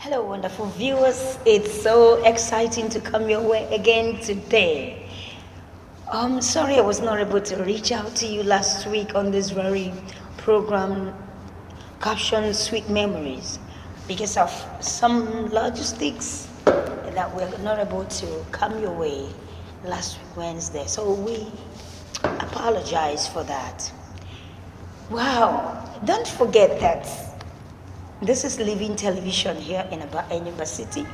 Hello, wonderful viewers. It's so exciting to come your way again today. I'm sorry I was not able to reach out to you last week on this very program captioned Sweet Memories because of some logistics that we're not able to come your way last week Wednesday. So we apologize for that. Wow, don't forget that this is Living Television here in Enyimba City.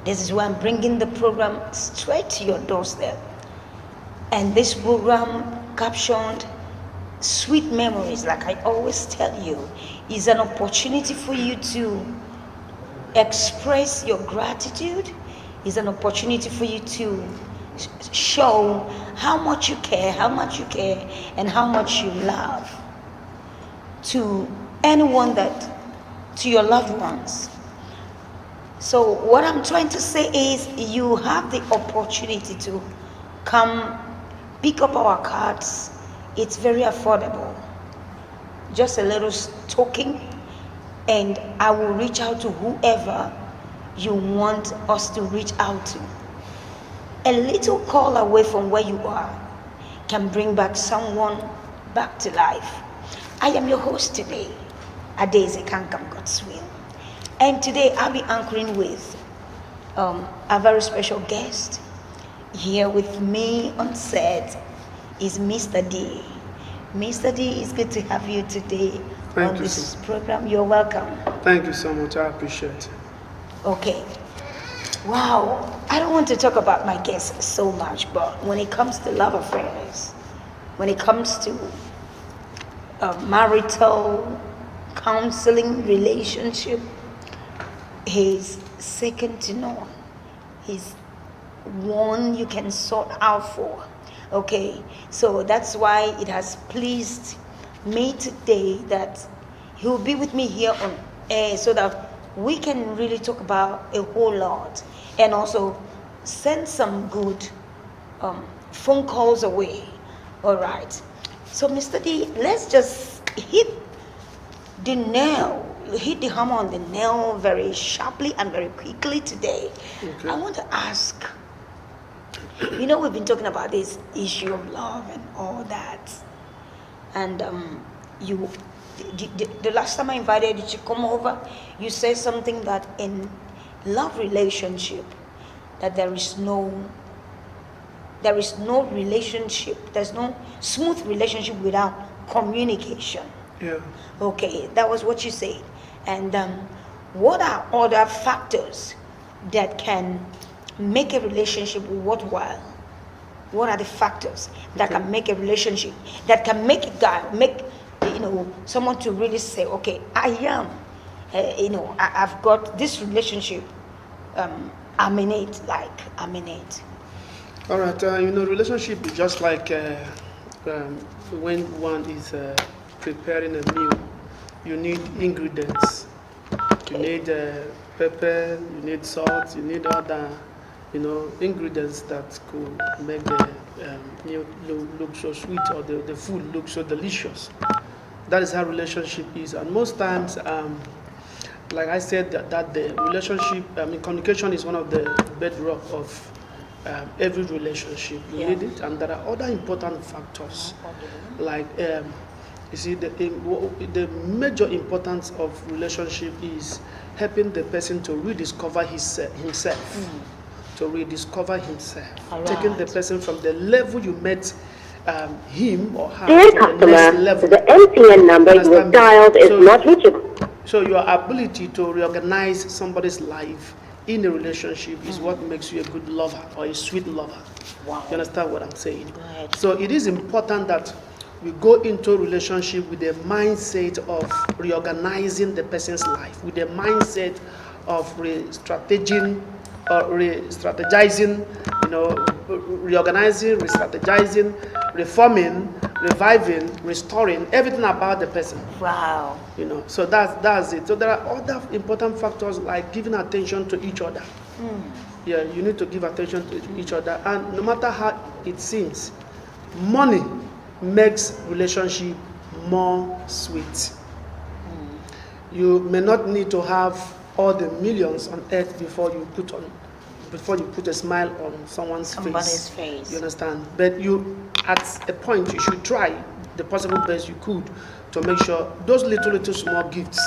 This is why I'm bringing the program straight to your doorstep. And this program, captioned Sweet Memories, like I always tell you, is an opportunity for you to express your gratitude, is an opportunity for you to show how much you care, and how much you love to anyone to your loved ones. So what I'm trying to say is you have the opportunity to come pick up our cards. It's very affordable. Just a little token, and I will reach out to whoever you want us to reach out to. A little call away from where you are can bring back someone back to life. I am your host today, Adeze Kankam God's will. And today I'll be anchoring with a very special guest. Here with me on set is Mr. D. Mr. D, it's good to have you today on this program. You're welcome. Thank you so much. I appreciate it. Okay. Wow. I don't want to talk about my guests so much, but when it comes to love affairs, when it comes to marital counseling, relationship, he's second to none. He's one you can sort out for. Okay, so that's why it has pleased me today that he will be with me here on air so that we can really talk about a whole lot and also send some good phone calls away. All right, so Mr. D, let's just hit the hammer on the nail very sharply and very quickly today. Okay. I want to ask, we've been talking about this issue of love and all that, and the last time I invited you to come over, you said something that in love relationship that there is no relationship, there's no smooth relationship without communication. Yeah. Okay, that was what you said. And what are other factors that can make a relationship worthwhile? What are the factors that can make a relationship, that can make a guy, someone to really say, okay, I am, I've got this relationship, I'm in it. All right, relationship is just like when one is preparing a meal, you need ingredients. Okay. You need pepper, you need salt, you need other, ingredients that could make the meal look so sweet or the food look so delicious. That is how relationship is. And most times, like I said, that the relationship, communication is one of the bedrock of every relationship. You need it, and there are other important factors, like you see, the major importance of relationship is helping the person to rediscover himself, taking the person from the level you met him or her Dear to the next level. The MTN number you have dialed is not reachable. So your ability to reorganize somebody's life in a relationship is what makes you a good lover or a sweet lover. Wow. You understand what I'm saying? Right. So it is important that we go into a relationship with a mindset of reorganizing the person's life, with a mindset of reorganizing, reforming, reviving, restoring everything about the person. Wow. So that's it. So there are other important factors like giving attention to each other. Yeah, you need to give attention to each other, and no matter how it seems, money makes relationship more sweet. You may not need to have all the millions on earth before you put a smile on someone's face. You understand? But you, at a point, you should try the possible best you could to make sure those little small gifts,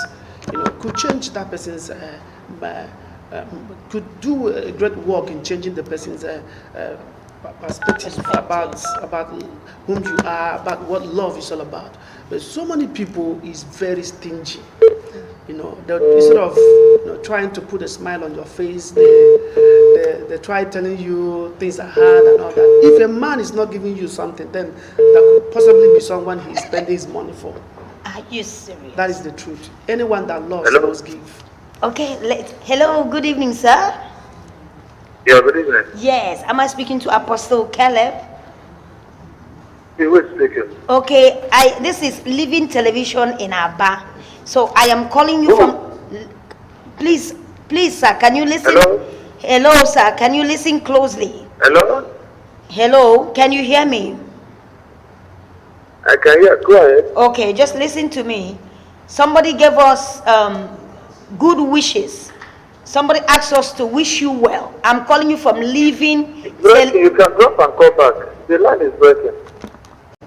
could change that person's, could do a great work in changing the person's perspective about whom you are, about what love is all about. But so many people is very stingy. Instead of trying to put a smile on your face, they try telling you things are hard and all that. If a man is not giving you something, then that could possibly be someone he's spending his money for. Are you serious? That is the truth. Anyone that loves must give. Okay, hello, good evening, sir. Yeah, good evening. Yes, am I speaking to Apostle Caleb? Who is speaking? Okay, this is Living Television in Aba. So I am calling you from. Please, sir, can you listen? Hello, sir, can you listen closely? Hello, can you hear me? I can hear. Go ahead. Okay, just listen to me. Somebody gave us good wishes. Somebody asked us to wish you well. I'm calling you from Living. You can drop and call back. The line is breaking.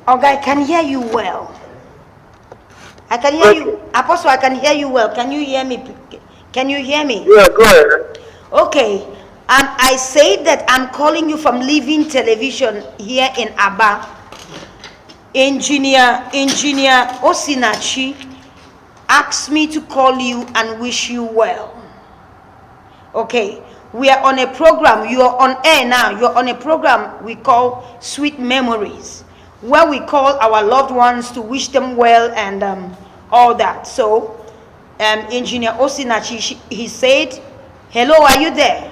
Okay, I can hear you well. I can hear you. Apostle, I can hear you well. Can you hear me? Can you hear me? Yeah, go ahead. Okay. I say that I'm calling you from Living Television here in Aba. Engineer Osinachi asked me to call you and wish you well. Okay. We are on a program. You are on air now. You're on a program we call Sweet Memories, where we call our loved ones to wish them well and all that. So, Engineer Osinachi, he said, hello, are you there?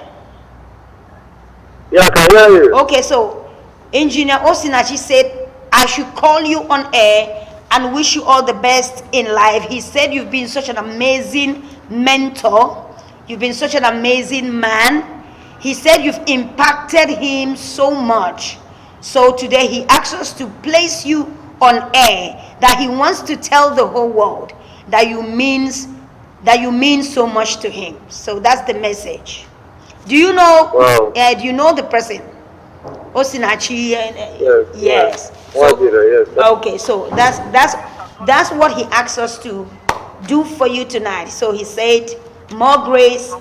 Yeah, I can hear you. Okay, so Engineer Osinachi said, I should call you on air and wish you all the best in life. He said you've been such an amazing mentor. You've been such an amazing man. He said you've impacted him so much. So today he asks us to place you on air, that he wants to tell the whole world that you mean so much to him. So that's the message. Do you know? Wow. Do you know the person, Osinachi? Yes. So, yes. Okay, so that's what he asks us to do for you tonight. So he said, more grace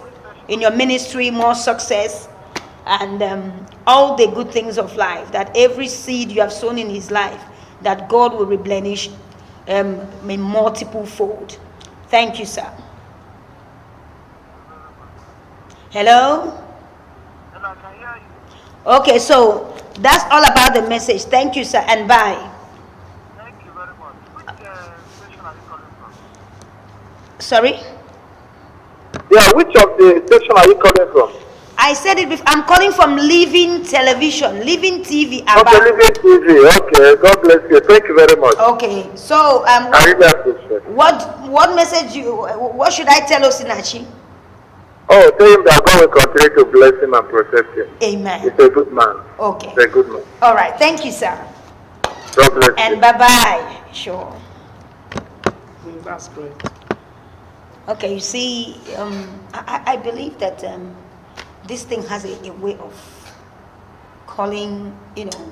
in your ministry, more success, and all the good things of life, that every seed you have sown in his life, that God will replenish in multiple fold. Thank you, sir. Hello? And I can hear you. Okay, so that's all about the message. Thank you, sir, and bye. Thank you very much. Which station are you calling from? Sorry? Yeah, which of the station are you calling from? I said it before. I'm calling from Living Television, Living TV. Okay, Living TV. Okay, God bless you. Thank you very much. Okay, so I really appreciate it. what message what should I tell Osinachi? Oh, tell him that God will continue to bless him and protect him. Amen. He's a good man. Okay. He's a good man. All right. Thank you, sir. God bless you. And bye-bye. Sure. That's great. Okay, you see, I believe that this thing has a way of calling,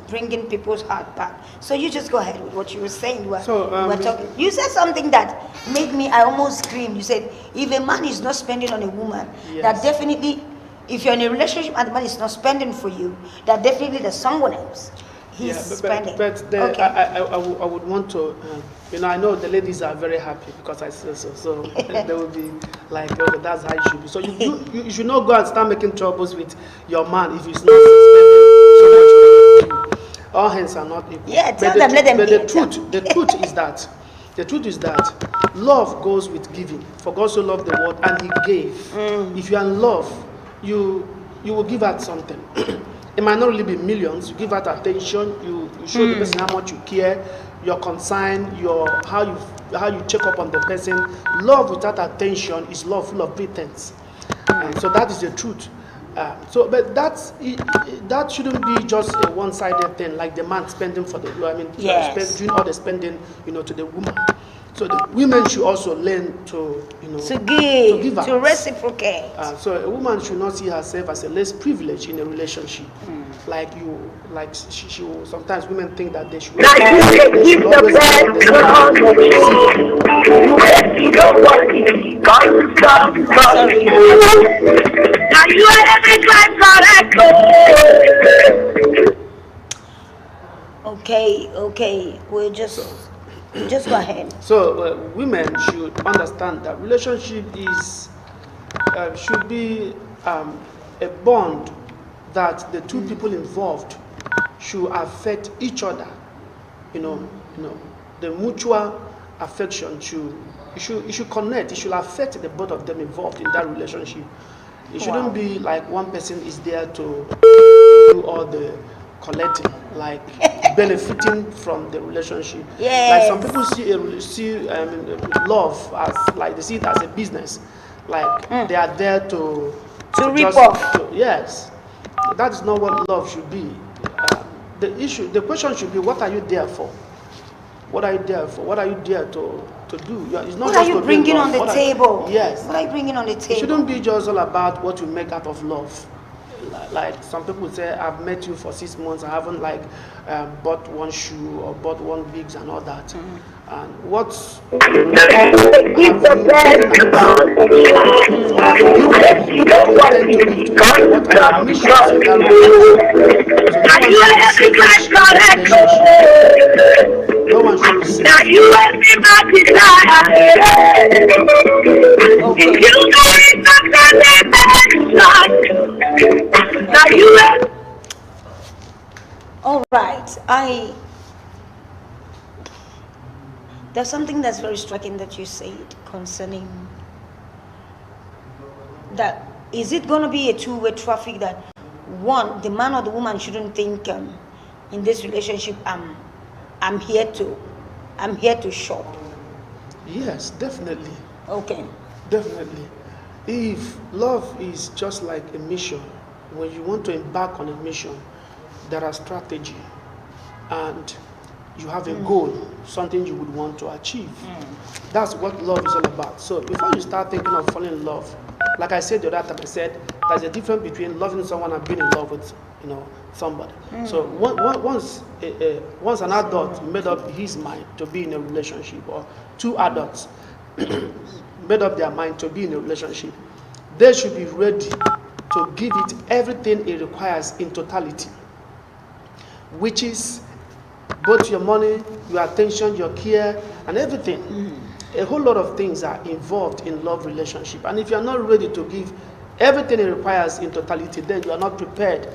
bringing people's heart back. So you just go ahead with what you were saying. You were talking. You said something that made me, I almost screamed. You said, if a man is not spending on a woman, yes, that definitely, if you're in a relationship and the man is not spending for you, that definitely there's someone else he's spending. But okay. I would want to, I know the ladies are very happy because I said so. So they will be like, okay, that's how it should be. So you should not go and start making troubles with your man if he's not spending so much money for you. All hands are not equal. Yeah, tell them, let them be. But the truth is that love goes with giving. For God so loved the world and he gave. If you are in love, you will give out something. It might not really be millions. You give out attention. You show the person how much you care, your concern, how you check up on the person. Love without attention is love full of pretense. So that is the truth. But that shouldn't be just a one-sided thing, like the man spending for the, yes, doing all the spending, to the woman. So the women should also learn to, to give out. to reciprocate. So a woman should not see herself as a less privileged in a relationship. She will, sometimes women think that they should always Okay, we'll just go ahead. So women should understand that relationship should be a bond that the two people involved should affect each other. The mutual affection should connect. It should affect the both of them involved in that relationship. It shouldn't be like one person is there to do all the collecting, like benefiting from the relationship. Yes. Like some people see love as, like, they see it as a business. Like they are there to rip off. Yes, that is not what love should be. The question should be, what are you there for? What are you there for? What are you there to do? It's not what just are you to bringing on the love. table? Yes. What are you bringing on the table? It shouldn't be just all about what you make out of love. Like some people say, I've met you for 6 months, I haven't bought one shoe or bought one wigs and all that. And what's no one should say. Now you let me back Now you let. All right, there's something that's very striking that you said concerning that. Is it going to be a two-way traffic that one, the man or the woman shouldn't think in this relationship I'm here to shop? Yes, definitely. Okay. Definitely. If love is just like a mission, when you want to embark on a mission, there are strategy and you have a goal, something you would want to achieve. That's what love is all about. So before you start thinking of falling in love, like I said the other time, I said there's a difference between loving someone and being in love with somebody. So once an adult made up his mind to be in a relationship, or two adults made up their mind to be in a relationship, they should be ready to give it everything it requires in totality, which is both your money, your attention, your care, and everything. A whole lot of things are involved in love relationship. And if you are not ready to give everything it requires in totality, then you are not prepared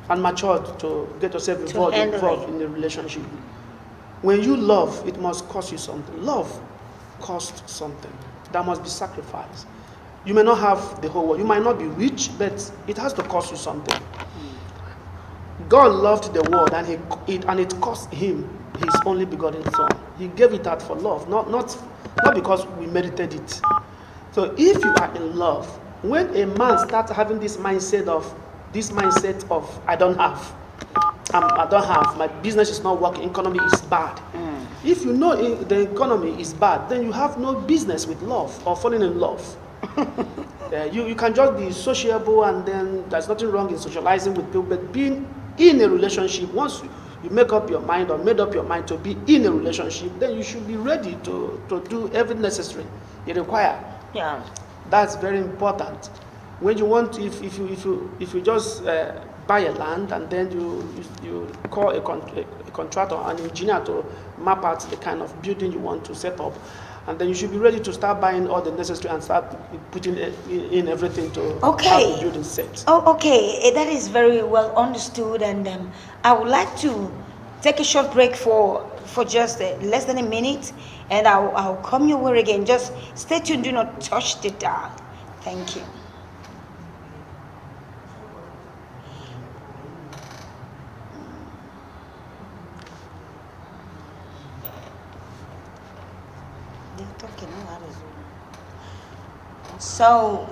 and matured to get yourself involved in a relationship. When you love, it must cost you something. Love costs something. There must be sacrifice. You may not have the whole world. You might not be rich, but it has to cost you something. God loved the world, and it cost him his only begotten son. He gave it out for love, not because we merited it. So if you are in love, when a man starts having this mindset of I don't have, my business is not working, economy is bad. If you know the economy is bad, then you have no business with love or falling in love. You can just be sociable, and then there's nothing wrong in socializing with people, but being in a relationship, once you make up your mind or made up your mind to be in a relationship, then you should be ready to do everything necessary you require. Yeah, that's very important. When you want, if you just buy a land and then you call a contractor, an engineer to map out the kind of building you want to set up, and then you should be ready to start buying all the necessary and start putting in everything to have the building set. Oh, okay, that is very well understood, and I would like to take a short break for just less than a minute, and I'll come your way again. Just stay tuned, do not touch the dial. Thank you. So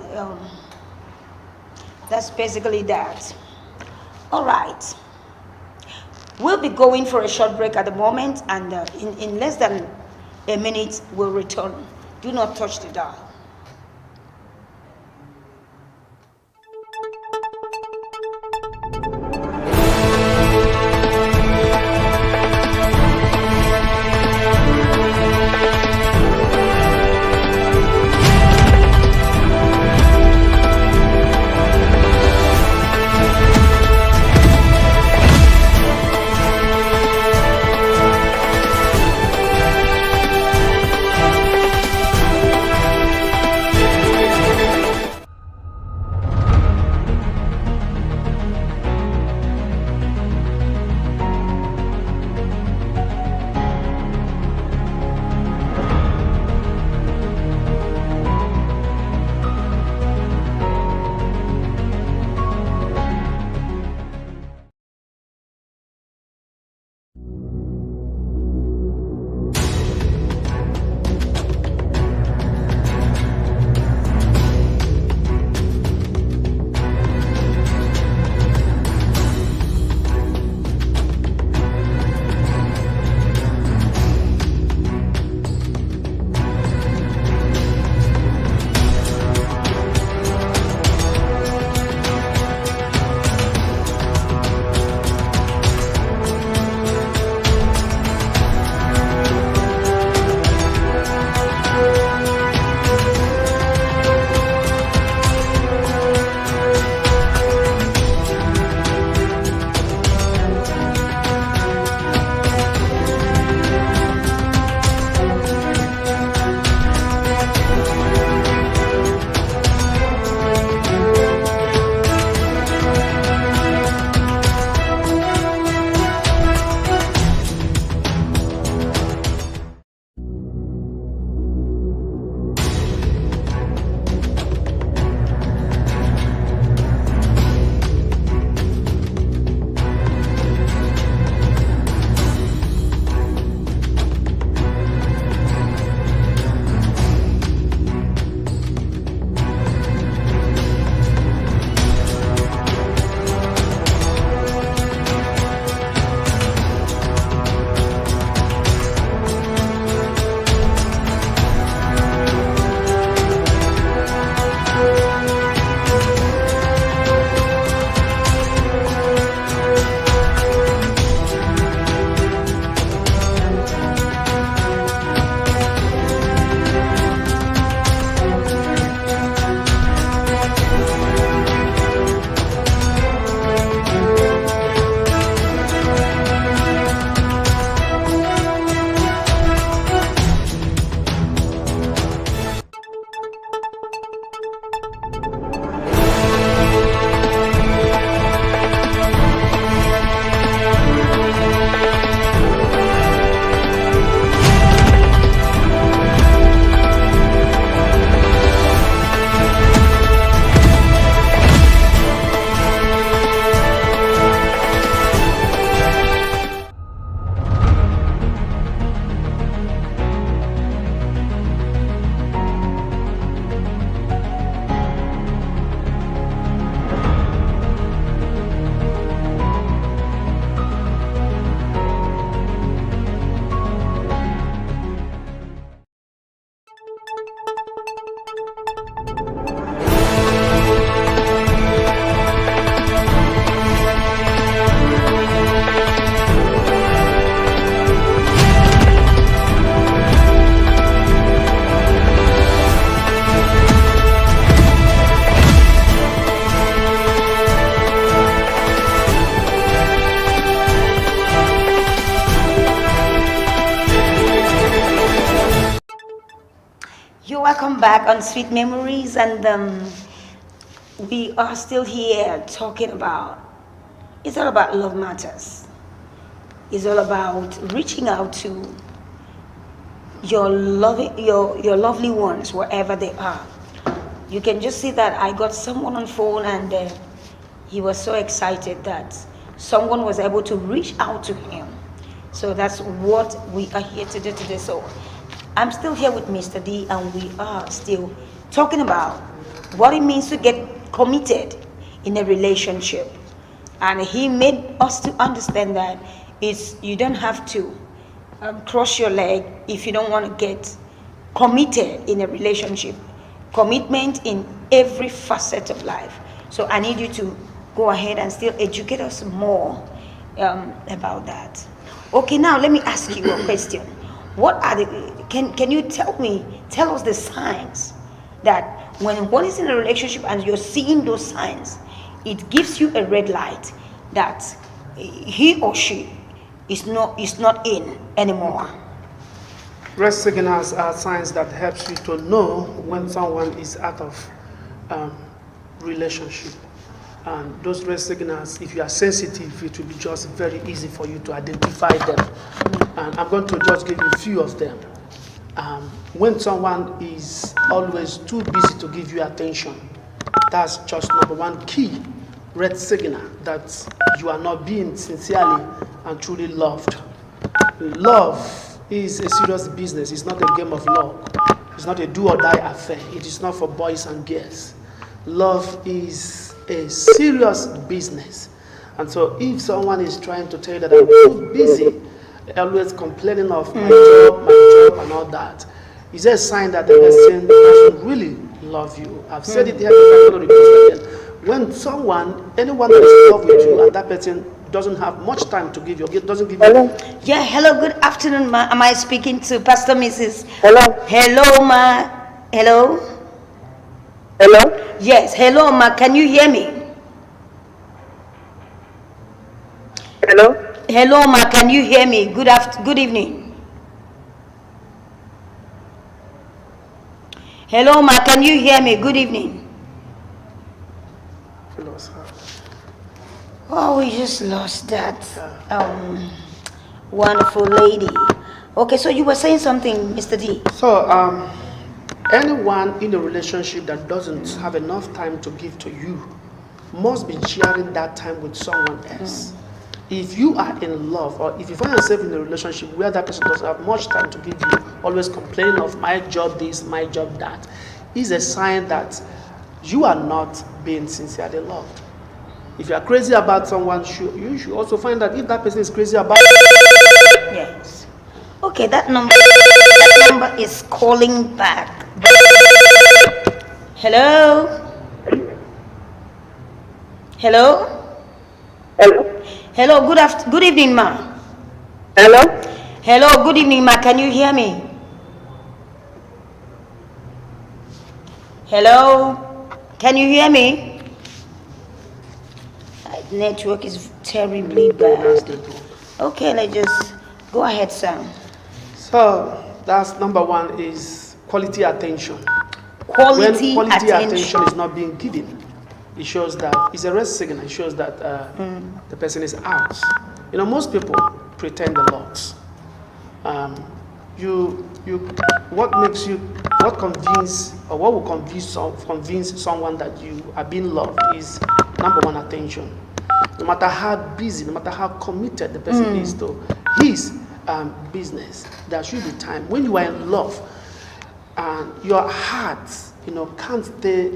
that's basically that. All right, we'll be going for a short break at the moment, and in less than a minute, we'll return. Do not touch the dial. You're welcome back on Sweet Memories, and we are still here talking about, it's all about love matters. It's all about reaching out to your lovely ones wherever they are. You can just see that I got someone on phone, and he was so excited that someone was able to reach out to him. So that's what we are here to do today. So I'm still here with Mr. D, and we are still talking about what it means to get committed in a relationship. And he made us to understand that you don't have to cross your leg if you don't want to get committed in a relationship. Commitment in every facet of life. So I need you to go ahead and still educate us more about that. Okay, now let me ask you a question. What are the, can you tell us the signs that when one is in a relationship and you're seeing those signs, it gives you a red light that he or she is not in anymore? Red signals are signs that helps you to know when someone is out of relationship. And those red signals, if you are sensitive, it will be just very easy for you to identify them. And I'm going to just give you a few of them. When someone is always too busy to give you attention, that's just number one key red signal that you are not being sincerely and truly loved. Love is a serious business. It's not a game of love. It's not a do or die affair. It is not for boys and girls. Love is a serious business. And so if someone is trying to tell you that I'm too busy, always complaining of my job and all that, is a sign that the person doesn't really love you. I've said it here before, I'm going to repeat it again. When anyone that is in love with you and that person doesn't have much time to give you, doesn't give you. Yeah, hello, good afternoon, ma. Am I speaking to Pastor Mrs.? Hello? Hello, ma. Hello? Hello? Yes, hello, ma. Can you hear me? Hello? Hello, ma. Can you hear me? Good evening. Hello, ma. Can you hear me? Good evening. Oh, we just lost that wonderful lady. Okay, so you were saying something, Mr. D. So, anyone in a relationship that doesn't have enough time to give to you must be sharing that time with someone else. If you are in love, or if you find yourself in a relationship where that person doesn't have much time to give you, always complaining of my job this, my job that, is a sign that you are not being sincerely loved. If you are crazy about someone, you should also find out if that person is crazy about you. Yes. Okay, that number is calling back. Hello? Hello? Hello? Hello, good evening, ma. Hello? Hello, good evening, ma. Can you hear me? Hello? Can you hear me? Network is terribly bad. Okay, let's just go ahead, Sam. So that's number one is quality attention. Quality when quality attention is not being given, it shows that it's a red signal. It shows that the person is out. You know, most people pretend a lot. What will convince someone that you are being loved is number one, attention. No matter how busy, no matter how committed the person is to his business, there should be time. When you are in love, your heart, can't stay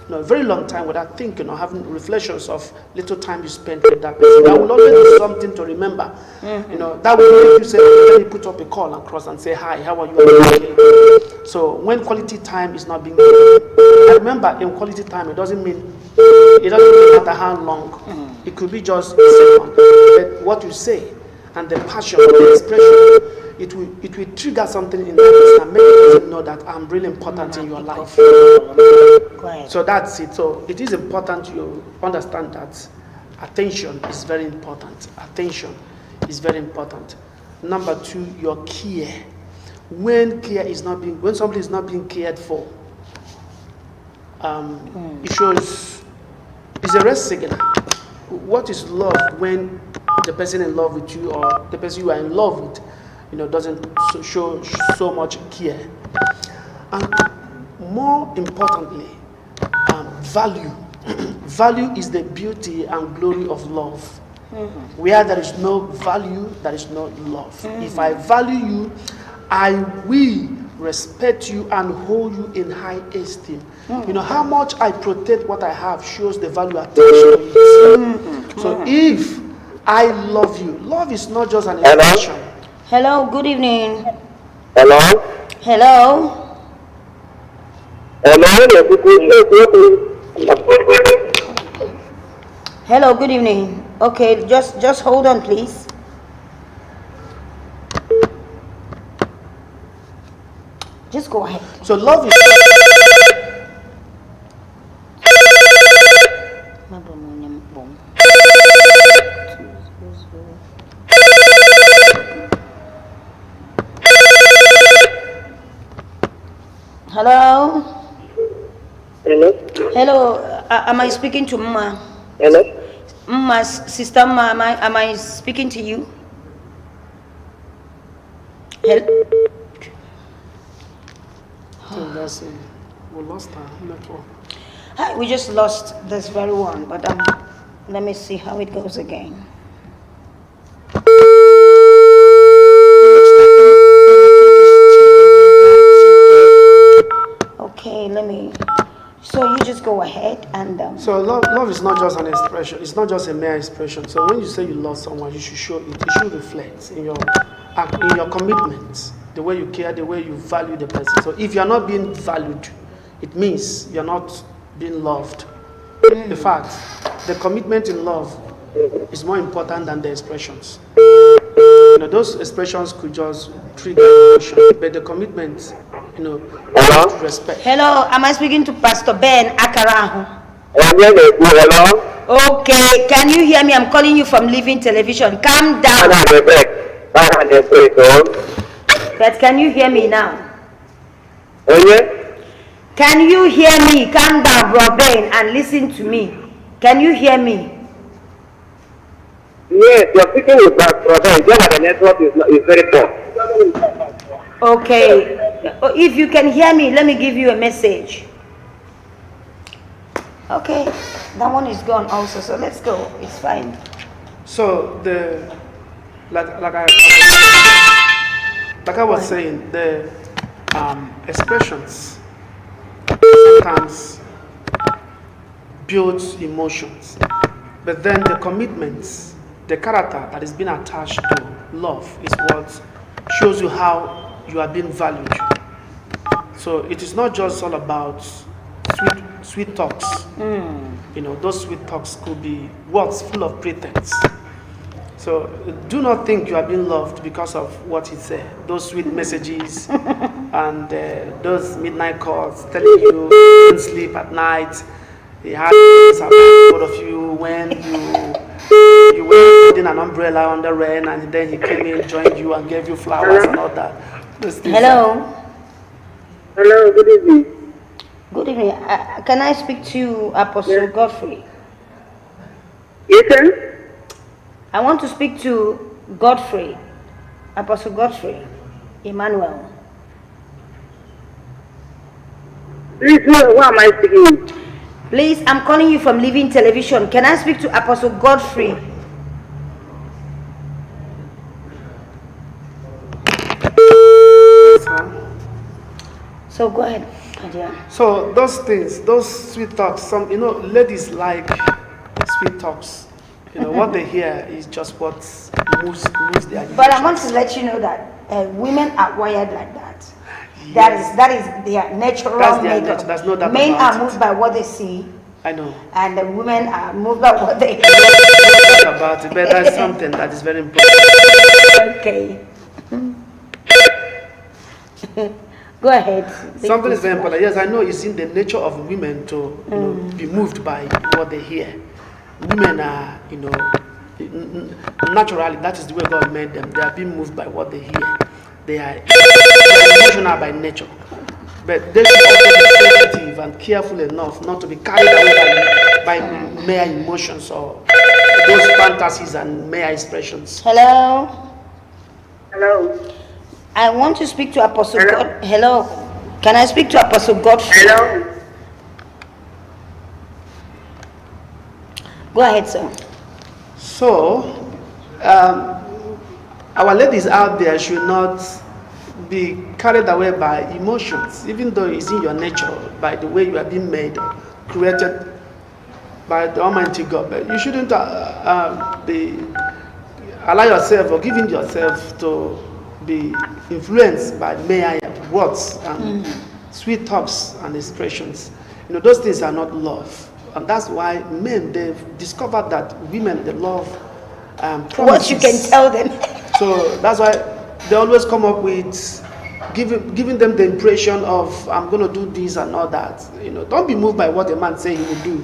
a very long time without thinking or having reflections of little time you spent with that person. That will always be something to remember. That will make you say, let me put up a call and cross and say, hi, how are you? Okay. So when quality time is not being given, and remember, in quality time, it doesn't matter how long. It could be just a second. But what you say and the passion, the expression, it will trigger something in that person and make the person know that I'm really important in your life. So that's it. So it is important you understand that attention is very important. Attention is very important. Number two, your care. When somebody is not being cared for, it shows, it's a red signal. What is love when the person in love with you or the person you are in love with, doesn't show so much care? And more importantly, value. Value is the beauty and glory of love. Where there is no value, there is no love. If I value you, I will respect you and hold you in high esteem. How much I protect what I have shows the value attached to it. So if I love you, love is not just an expression. Hello, good evening. Hello? Hello. Hello, good evening. Okay, just hold on, please. Just go ahead. So love is Hello. Hello? Hello. Am I speaking to Mama? Hello? Mama, sister Mama, am I speaking to you? Hello. that's it. We lost our network. Hi, we just lost this very one, but let me see how it goes again. Okay, let me. So you just go ahead and. So love is not just an expression. It's not just a mere expression. So when you say you love someone, you should show it. It should reflect in your commitments, the way you care, the way you value the person. So if you're not being valued, it means you're not being loved. In fact, the commitment in love is more important than the expressions. You know, those expressions could just trigger emotion, but the commitment, you know, Hello? respect. Hello, am I speaking to Pastor Ben Akarahu? Hello? Okay, can you hear me? I'm calling you from Living Television. Calm down. But can you hear me now? Can you hear me? Calm down, Bro Ben, and listen to me. Can you hear me? Yes, you're speaking with that brother. The network is very poor. Okay. If you can hear me, let me give you a message. Okay, that one is gone also, so let's go. It's fine. So like I was saying, the expressions sometimes builds emotions, but then the commitments, the character that is being attached to love is what shows you how you are being valued. So it is not just all about sweet talks. You know, those sweet talks could be words full of pretense. So do not think you are being loved because of what he said. Those sweet messages and those midnight calls telling you don't sleep at night. He had about both of you when you were holding an umbrella on the rain, and then he came in, joined you, and gave you flowers and all that. Hello. Hello, good evening. Good evening. Can I speak to Apostle Godfrey? Yes, sir? I want to speak to Godfrey, Apostle Godfrey, Emmanuel. Please, who am I speaking? Please, I'm calling you from Living Television. Can I speak to Apostle Godfrey? So go ahead, Adia. So those things, those sweet talks, ladies like sweet talks. You know, what they hear is just what moves their emotions. But I want to let you know that women are wired like that. Yes. That is their natural makeup. Nature. There's no doubt Men about are moved by what they see. I know. And the women are moved by what they hear. About it, but that's something that is very important. Okay. Go ahead. Something is very important. Yes, I know it's in the nature of women to be moved by what they hear. Women are, naturally, that is the way God made them. They are being moved by what they hear. They are emotional by nature. But they should also be sensitive and careful enough not to be carried away by mere emotions or those fantasies and mere expressions. Hello? Hello? I want to speak to Apostle God. Hello? Can I speak to Apostle Godfrey? Hello? Go ahead, sir. So, our ladies out there should not be carried away by emotions, even though it's in your nature, by the way you are being made, created by the Almighty God. But you shouldn't allow yourself or giving yourself to be influenced by mere words and sweet talks and expressions. Those things are not love. And that's why men, they've discovered that women, they love promises. What you can tell them. So that's why they always come up with giving them the impression of, I'm going to do this and all that. Don't be moved by what a man says he will do.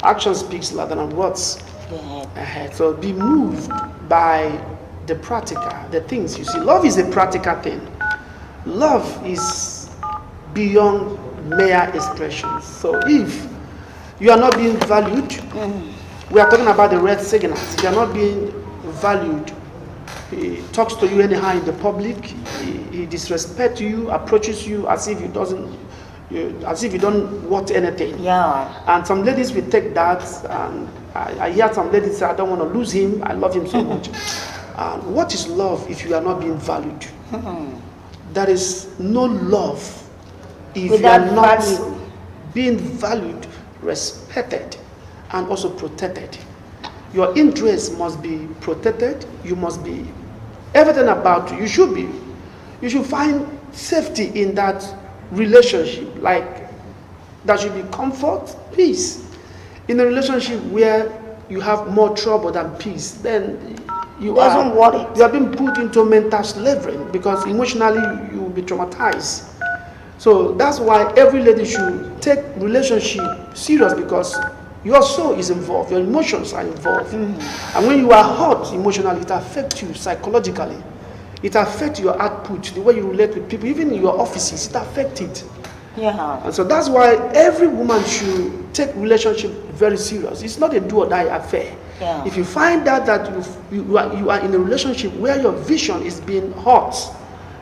Action speaks louder than words. So be moved by the practical, the things you see. Love is a practical thing. Love is beyond mere expressions. So if you are not being valued, we are talking about the red signals. If you are not being valued, he talks to you anyhow in the public, he disrespects you, approaches you as if you don't want anything. Yeah. And some ladies will take that, and I hear some ladies say, I don't want to lose him, I love him so much. And what is love if you are not being valued? There is no love if without you are not value. Being valued, respected, and also protected. Your interests must be protected. You must be, everything about you you should find safety in that relationship. Like, there should be comfort, peace. In a relationship where you have more trouble than peace, then you are being put into mental slavery, because emotionally you will be traumatized. So that's why every lady should take relationship serious, because your soul is involved, your emotions are involved. And when you are hurt emotionally, it affects you psychologically. It affects your output, the way you relate with people, even in your offices, it affects it. Yeah. And so that's why every woman should take relationship very serious. It's not a do or die affair. Yeah. If you find out that you are in a relationship where your vision is being hurt,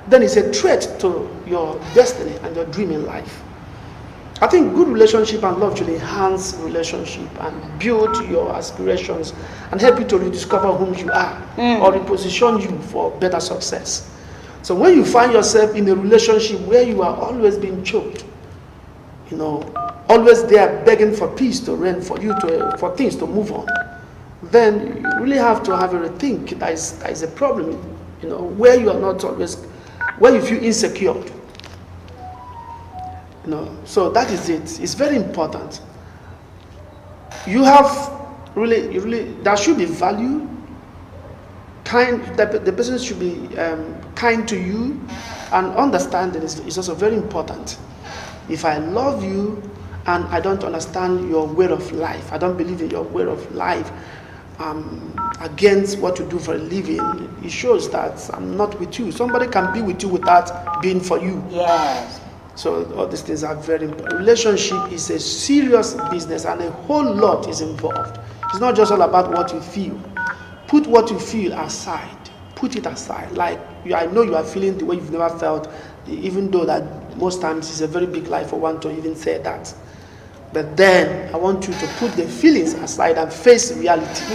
then it's a threat to your destiny and your dream in life. I think good relationship and love should enhance relationship and build your aspirations and help you to rediscover whom you are, or reposition you for better success. So when you find yourself in a relationship where you are always being choked, always there begging for peace to reign, for for things to move on, then you really have to have a rethink. That is a problem, where you are not always, where you feel insecure. So that is it. It's very important. You have really, there should be value. The person should be kind to you, and understanding is also very important. If I love you and I don't understand your way of life, I don't believe in your way of life, against what you do for a living, it shows that I'm not with you. Somebody can be with you without being for you. Yes. So all these things are very important. Relationship is a serious business, and a whole lot is involved. It's not just all about what you feel. Put what you feel aside. Put it aside. Like, I know you are feeling the way you've never felt, even though that most times it's a very big lie for one to even say that. But then I want you to put the feelings aside and face reality.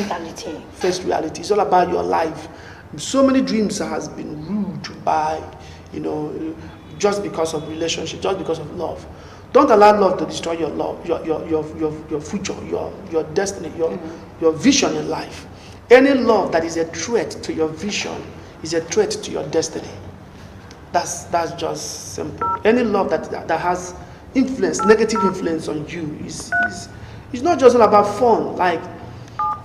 Face reality. It's all about your life. So many dreams has been ruined by, just because of relationship, just because of love. Don't allow love to destroy your love, your future, your destiny, your vision in life. Any love that is a threat to your vision is a threat to your destiny. That's just simple. Any love that has influence, negative influence on you is not just all about fun. Like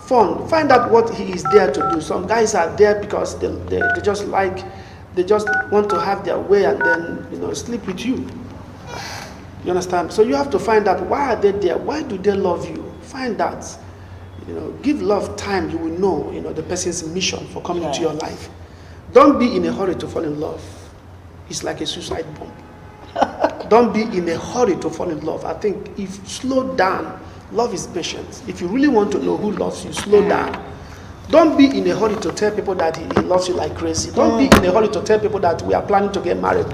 fun, find out what he is there to do. Some guys are there because they just want to have their way and then sleep with you. You understand? So you have to find out, why are they there? Why do they love you? Find out. Give love time. You will know the person's mission for coming into your life. Don't be in a hurry to fall in love. It's like a suicide bomb. Don't be in a hurry to fall in love. I think if slow down, love is patient. If you really want to know who loves you, slow down. Don't be in a hurry to tell people that he loves you like crazy. Don't be in a hurry to tell people that we are planning to get married.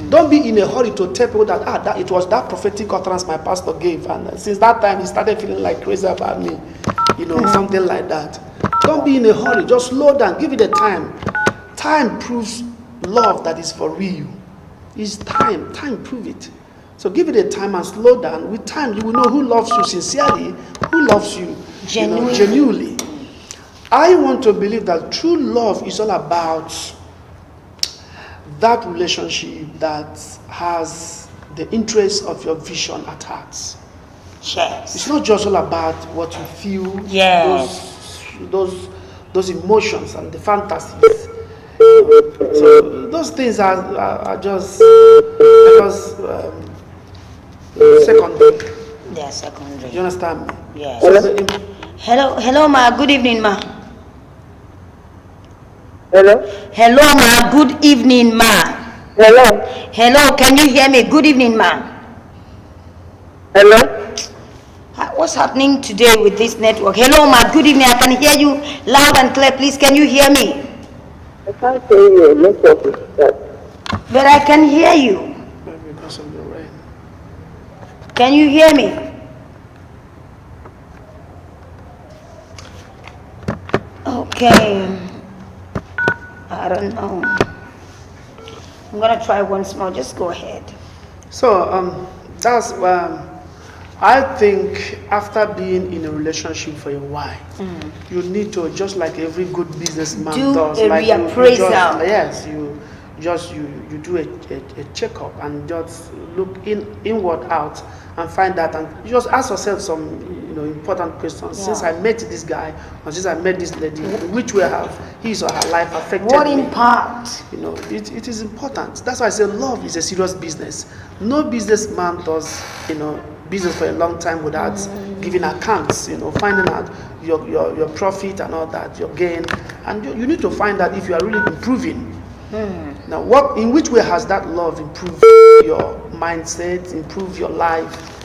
Don't be in a hurry to tell people that it was that prophetic utterance my pastor gave, and since that time he started feeling like crazy about me. Something like that. Don't be in a hurry. Just slow down. Give it a time. Time proves love that is for real. It's time. Time proves it. So give it a time and slow down. With time, you will know who loves you sincerely, who loves you genuinely. I want to believe that true love is all about that relationship that has the interest of your vision at heart. Yes. It's not just all about what you feel, Yes. those emotions and the fantasies. So those things are just secondary. They're secondary. You understand me? Yes. So Hello, ma. Good evening, ma. Hello? Hello, ma. Good evening, ma. Hello? Hello, can you hear me? Good evening, ma. Hello? What's happening today with this network? Hello, ma. Good evening. I can hear you loud and clear. Please, can you hear me? I can't hear you. Network is bad. But I can hear you. because of the rain. Can you hear me? Okay. I don't know. I'm gonna try once more. Just go ahead. So that's I think after being in a relationship for a while, you need to, just like every good businessman Do does, a like reappraisal. you do a checkup and just look inward out and find that, and you just ask yourself some important questions. Yeah. Since I met this guy, or since I met this lady, which way have his or her life affected What me? impact? It is important. That's why I say love is a serious business. No businessman does business for a long time without giving accounts, finding out your profit and all that, your gain, and you need to find out if you are really improving. Now, in which way has that love improved your mindset, improved your life?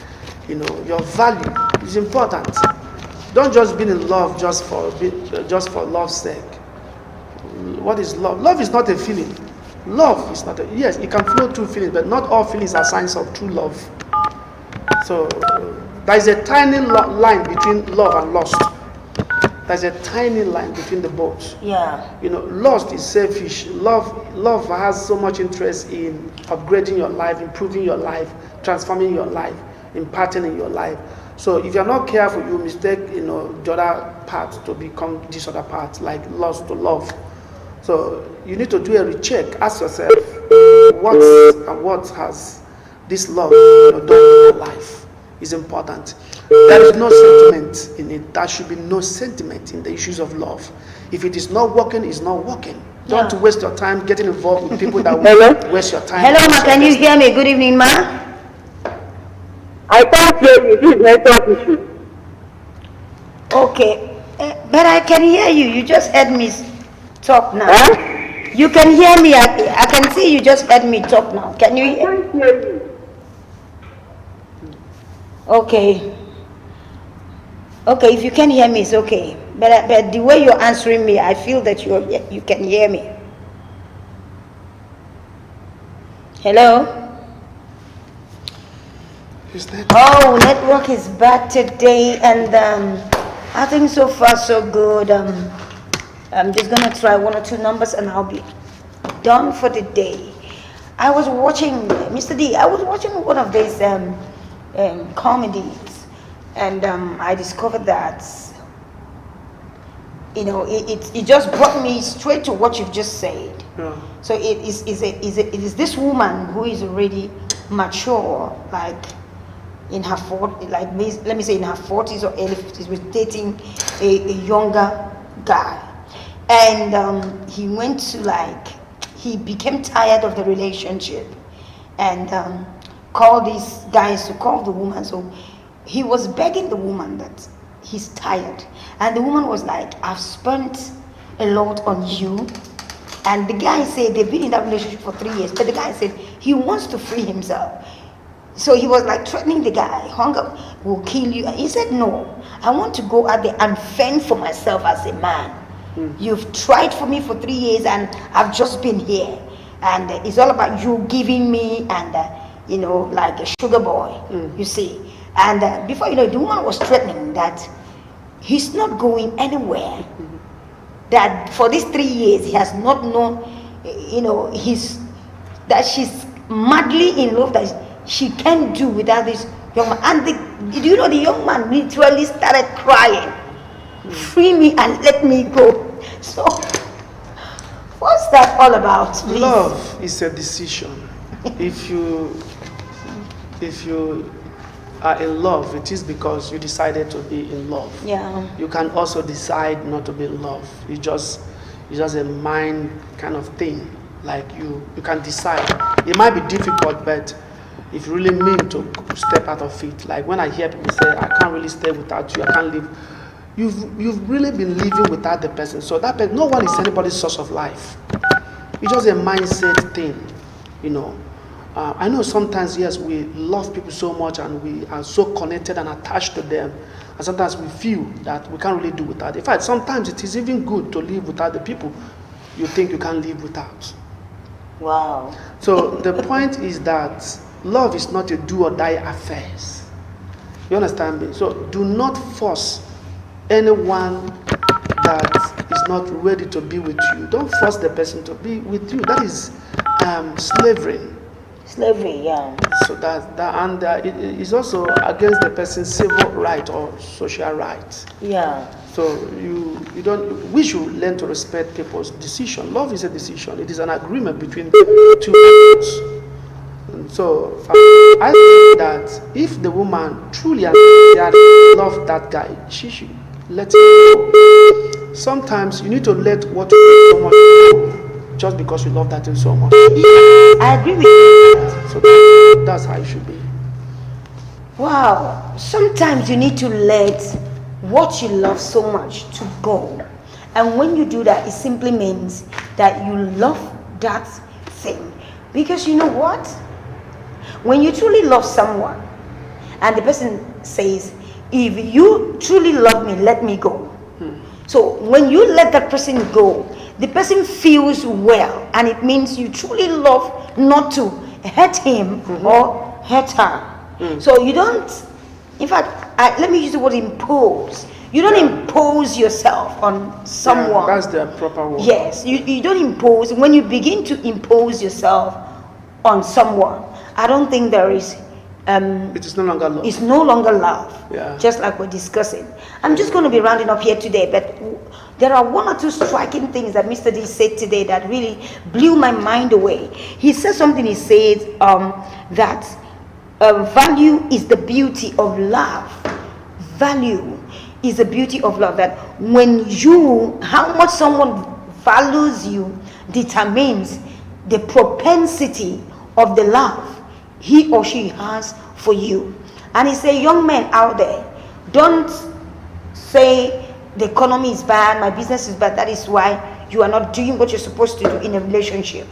Your value is important. Don't just be in love just for love's sake. What is love? Love is not a feeling. Love is not yes, it can flow through feelings, but not all feelings are signs of true love. So there is a tiny line between love and lust. There's a tiny line between the both. Yeah. Lust is selfish. Love has so much interest in upgrading your life, improving your life, transforming your life, imparting in your life. So if you're not careful, you mistake the other part to become this other part, like lust to love. So you need to do a recheck. Ask yourself, what has this love done in your life? Is important. There is no sentiment in it. There should be no sentiment in the issues of love. If it is not working, it's not working. Don't waste your time getting involved with people that will waste your time. Hello, ma. Can you hear me? Good evening, ma. I can't hear you. This is network issue. Okay, but I can hear you. You just heard me talk now. Huh? You can hear me. I can see you just heard me talk now. Can you I hear? can't hear you. Okay. Okay, if you can hear me, it's okay. But the way you're answering me, I feel that you can hear me. Hello? Network is bad today, and I think so far so good. I'm just gonna try 1 or 2 numbers, and I'll be done for the day. I was watching Mr. D. I was watching one of these comedies, and I discovered that it just brought me straight to what you've just said. Yeah. So it is this woman who is already mature, like in her 40s, like let me say in her 40s or early 50s, was dating a younger guy, and he went to he became tired of the relationship, and called these guys to call the woman. So he was begging the woman that he's tired, and the woman was like, I've spent a lot on you. And the guy said they've been in that relationship for 3 years, but the guy said he wants to free himself. So he was like threatening the guy, hunger will kill you. And he said, no, I want to go out there and fend for myself as a man. You've tried for me for 3 years, and I've just been here, and it's all about you giving me, and like a sugar boy, you see. And before you know, the woman was threatening that he's not going anywhere. That for these 3 years he has not known, that she's madly in love, that she can't do without this young man. And the young man literally started crying, free me and let me go. So What's that all about, please? Love is a decision. If you are in love, it is because you decided to be in love. Yeah. You can also decide not to be in love. It's just a mind kind of thing. Like you can decide. It might be difficult, but if you really mean to step out of it, like when I hear people say, I can't really stay without you, I can't live, you've really been living without the person. So that person, no one is anybody's source of life. It's just a mindset thing, you know. I know sometimes, yes, we love people so much and we are so connected and attached to them. And sometimes we feel that we can't really do without. In fact, sometimes it is even good to live without the people you think you can't live without. Wow. So the point is that love is not a do or die affair. You understand me? So do not force anyone that is not ready to be with you. Don't force the person to be with you. That is slavery. Slavery, yeah. So it is also against the person's civil right or social right. Yeah. So we should learn to respect people's decision. Love is a decision. It is an agreement between two people. And so I think that if the woman truly loves that guy, she should let him go. Sometimes you need to let what you love so much go just because you love that thing so much. I agree with you. So that's how it should be. Wow. Sometimes you need to let what you love so much to go. And when you do that, it simply means that you love that thing. Because you know what? When you truly love someone and the person says, if you truly love me, let me go. So when you let that person go, the person feels well, and it means you truly love not to hurt him or hurt her. So you don't, in fact, let me use the word impose. You don't impose yourself on someone. Yeah, that's the proper word. Yes, you don't impose. When you begin to impose yourself on someone, I don't think there is it is no longer love. It's no longer love. Yeah. Just like we're discussing. I'm just going to be rounding up here today, but there are one or two striking things that Mr. D said today that really blew my mind away. He said something. He said that value is the beauty of love. Value is the beauty of love. That how much someone values you determines the propensity of the love he or she has for you. And he said, young men out there, don't say the economy is bad, my business is bad, that is why you are not doing what you're supposed to do in a relationship.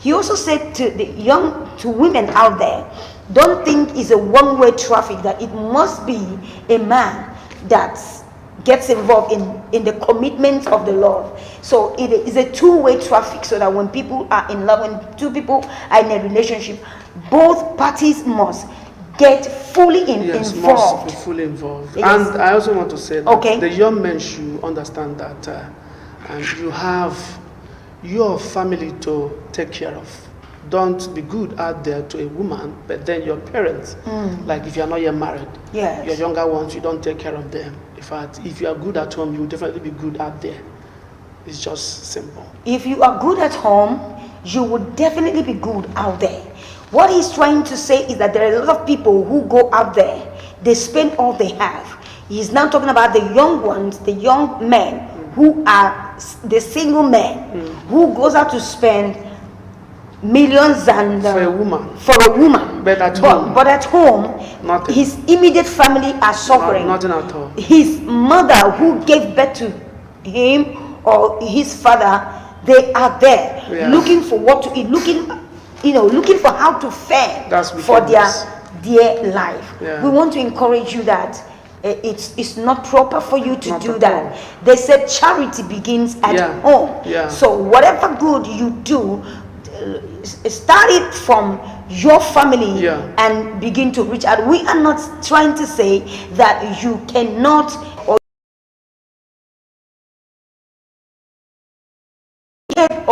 He also said to women out there, don't think it's a one-way traffic, that it must be a man that gets involved in the commitment of the Lord. So it is a two-way traffic, so that when people are in love, when two people are in a relationship, both parties must get fully involved. Must be fully involved. Yes. And I also want to say that the young men should understand that and you have your family to take care of. Don't be good out there to a woman, but then your parents, like if you're not yet married, your younger ones, you don't take care of them. In fact, if you are good at home, you will definitely be good out there. It's just simple. If you are good at home, you would definitely be good out there. What he's trying to say is that there are a lot of people who go out there, they spend all they have. He's now talking about the young ones, the young men who are the single men who goes out to spend millions and for a woman. But at home, nothing. His immediate family are suffering. Nothing at all. His mother who gave birth to him or his father, they are there looking for what to eat, looking for how to fend for their dear life. We want to encourage you that it's not proper for you to do that. They said charity begins at home. So whatever good you do, start it from your family and begin to reach out. We are not trying to say that you cannot or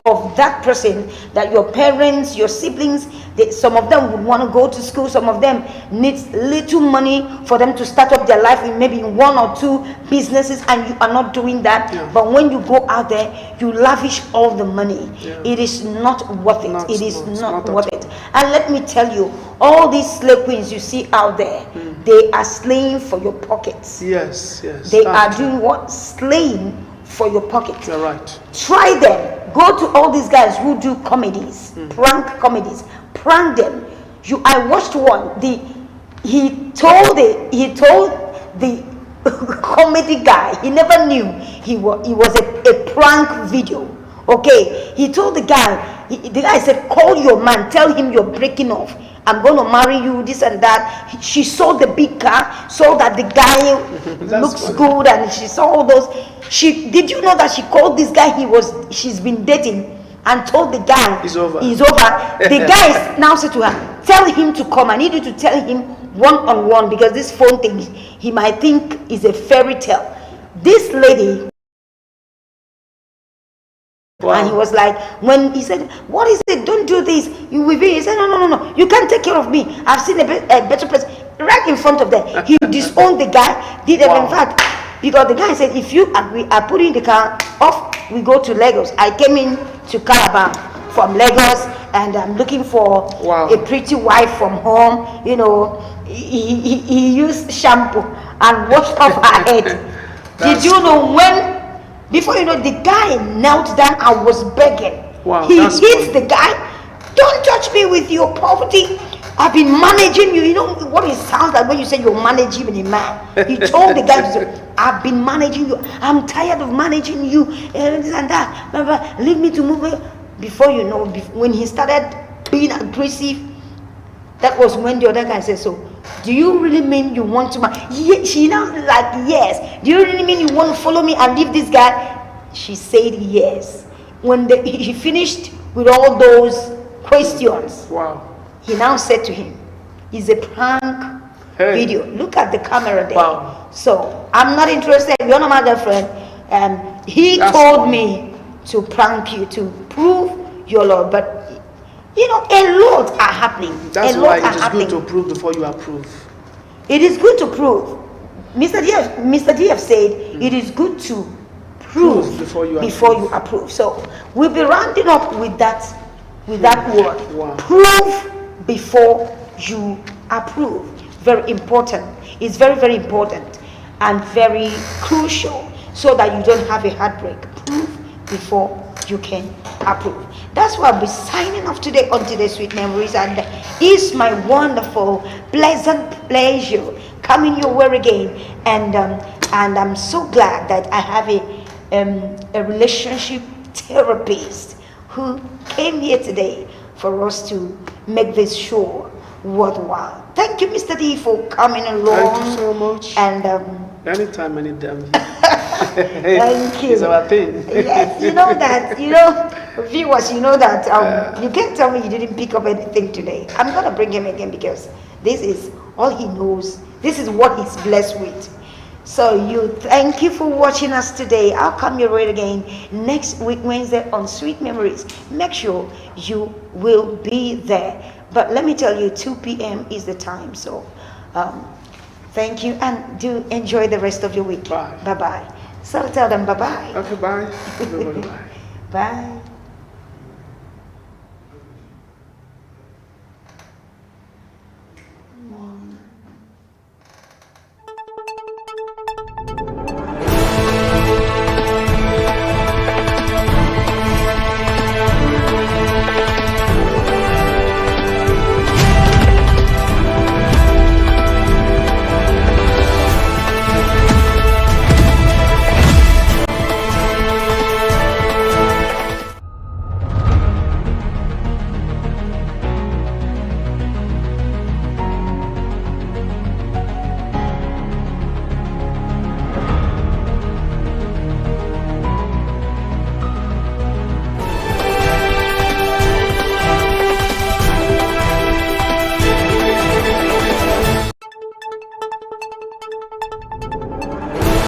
of of that person, that your parents, your siblings, some of them would want to go to school, some of them need little money for them to start up their life in maybe one or two businesses, and you are not doing that. But when you go out there, you lavish all the money. It is not worth it. It is not worth it. And let me tell you, all these slave queens you see out there, they are slaying for your pockets. Yes. They are doing what? Slaying for your pockets. You're right. Try them. Go to all these guys who do comedies, prank comedies. Prank them. I watched one. He told the comedy guy, he never knew he was a prank video. Okay, he told the guy, the guy said, call your man, tell him you're breaking off, I'm going to marry you, this and that. She saw the big car, saw that the guy looks good, and she saw all those. Did you know that she called this guy she's been dating, and told the guy it's over. The guy now said to her, tell him to come. I need you to tell him one-on-one, because this phone thing he might think is a fairy tale. This lady. Wow. And he was like, when he said, what is it? Don't do this. You will be. He said, no. You can't take care of me. I've seen a better person right in front of them. He disowned the guy. Did in fact, because the guy said, if you agree, I put in the car off. We go to Lagos. I came in to Calabar from Lagos, and I'm looking for a pretty wife from home. You know, he used shampoo and washed off her head. Did you know when? Before you know, the guy knelt down and was begging. He hits the guy. Don't touch me with your poverty. I've been managing you. You know what it sounds like when you say you're managing a man. He told the guy, I've been managing you. I'm tired of managing you. And this and that. Leave me to move. Before you know, when he started being aggressive, that was when the other guy said, so, do you really mean you want to she now like, yes. Do you really mean you want to follow me and leave this guy? She said yes. When he finished with all those questions, he now said to him, it's a prank video. Look at the camera there. So I'm not interested. You're not my girlfriend. He told me to prank you, to prove your love. But you know, a lot are happening. That's why it is good to prove before you approve. It is good to prove. Mr. DF said it is good to prove before you approve. So we'll be rounding up with that word. Prove before you approve. Very important. It's very, very important and very crucial, so that you don't have a heartbreak. Prove before you can approve. That's why I'll be signing off today on today's Sweet Memories, and it's my wonderful, pleasant pleasure coming your way again. And I'm so glad that I have a relationship therapist who came here today for us to make this show worthwhile. Thank you, Mr. D, for coming along. Thank you so much. And anytime, any damn. Thank you. It's our thing. Yes, you know that. You know, viewers, you know that. You can't tell me you didn't pick up anything today. I'm gonna bring him again, because this is all he knows. This is what he's blessed with. So thank you for watching us today. I'll come your way again next week, Wednesday, on Sweet Memories. Make sure you will be there. But let me tell you, 2 p.m. is the time. So thank you, and do enjoy the rest of your week. Bye. Bye-bye. So tell them bye-bye. Okay, bye. Everybody, bye. Bye.